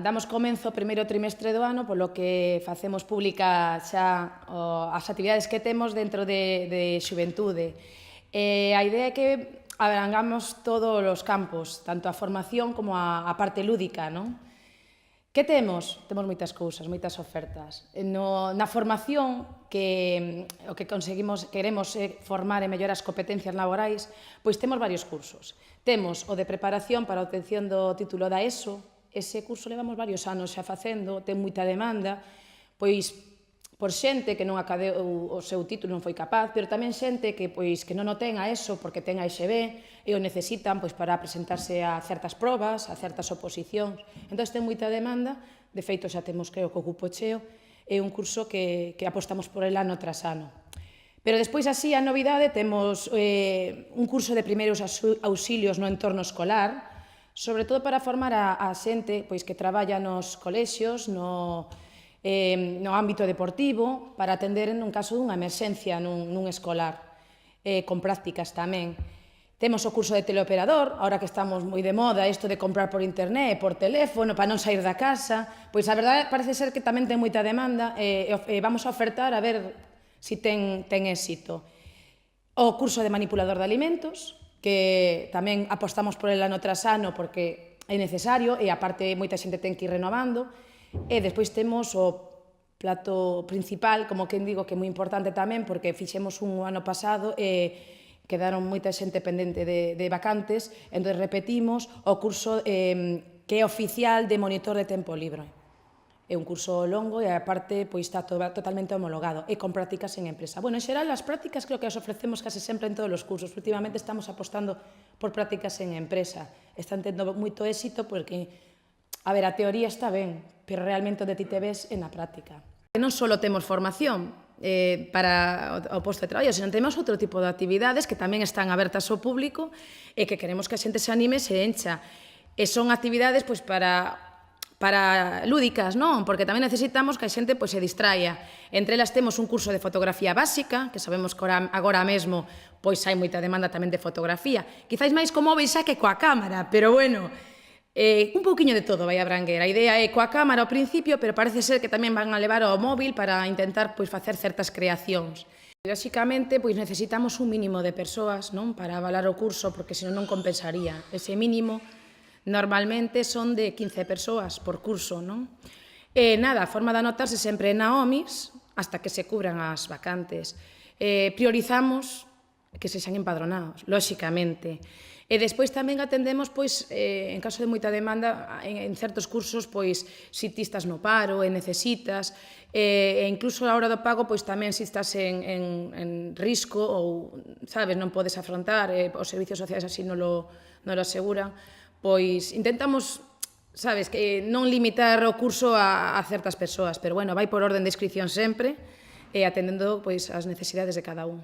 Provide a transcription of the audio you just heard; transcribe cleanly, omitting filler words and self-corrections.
damos comenzo ao primeiro trimestre do ano, polo que facemos pública xa as actividades que temos dentro de xuventude. A idea é que abrangamos todos os campos, tanto a formación como a parte lúdica, non? Que temos? Temos moitas cousas, moitas ofertas. Na formación, que o que queremos formar e mellorar as competencias laborais, pois temos varios cursos. Temos o de preparación para a obtención do título da ESO. Ese curso levamos varios anos xa facendo, ten moita demanda, pois por xente que non acadeu o seu título, non foi capaz, pero tamén xente que non o ten a ESO porque ten a EXB e o necesitan para presentarse a certas probas, a certas oposicións. Entón, ten moita demanda, de feito xa temos, creo, que o cupo cheo, é un curso que apostamos por el ano tras ano. Pero despois, así, a novidade, temos un curso de primeiros auxilios no entorno escolar, sobre todo para formar a xente que traballa nos colexios, no ámbito deportivo, para atender en un caso dunha emerxencia nun escolar, con prácticas tamén. Temos o curso de teleoperador, ahora que estamos moi de moda, isto de comprar por internet, por teléfono, para non sair da casa, pois a verdade parece ser que tamén ten moita demanda e vamos a ofertar a ver se ten éxito. O curso de manipulador de alimentos, que tamén apostamos por el ano tras ano porque é necesario e aparte moita xente ten que ir renovando. E despois temos o plato principal, como quen digo, que é moi importante tamén, porque fixemos un ano pasado e quedaron moita xente pendente de vacantes, entón repetimos o curso que é oficial de monitor de tempo libre. É un curso longo e aparte está totalmente homologado e con prácticas en empresa. Bueno, en xeral, as prácticas creo que as ofrecemos case sempre en todos os cursos. Últimamente estamos apostando por prácticas en empresa. Están tendo moito éxito porque, a ver, a teoría está ben, pero realmente onde ti te ves é na práctica. Non só temos formación para o posto de traballo, senón temos outro tipo de actividades que tamén están abertas ao público e que queremos que a xente se anime e se encha. E son actividades para lúdicas, non? Porque tamén necesitamos que a xente se distraia. Entre elas temos un curso de fotografía básica, que sabemos que agora mesmo hai moita demanda tamén de fotografía. Quizáis máis co móvil xa que coa cámara, pero bueno, un pouquiño de todo vai a branguer. A idea é coa cámara ao principio, pero parece ser que tamén van a levar ao móvil para intentar facer certas creacións. Lóxicamente, necesitamos un mínimo de persoas para avalar o curso, porque senón non compensaría. Ese mínimo normalmente son de 15 persoas por curso, non? E nada, a forma de anotarse sempre na OMIS hasta que se cubran as vacantes. Priorizamos que se xan empadronados, lóxicamente. E despois tamén atendemos, en caso de moita demanda, en certos cursos, se ti estás no paro e necesitas, e incluso a hora do pago, tamén se estás en risco ou, sabes, non podes afrontar, os servicios sociais así non lo aseguran, intentamos, sabes, que non limitar o curso a certas persoas, pero, bueno, vai por orden de inscripción sempre, e atendendo as necesidades de cada un.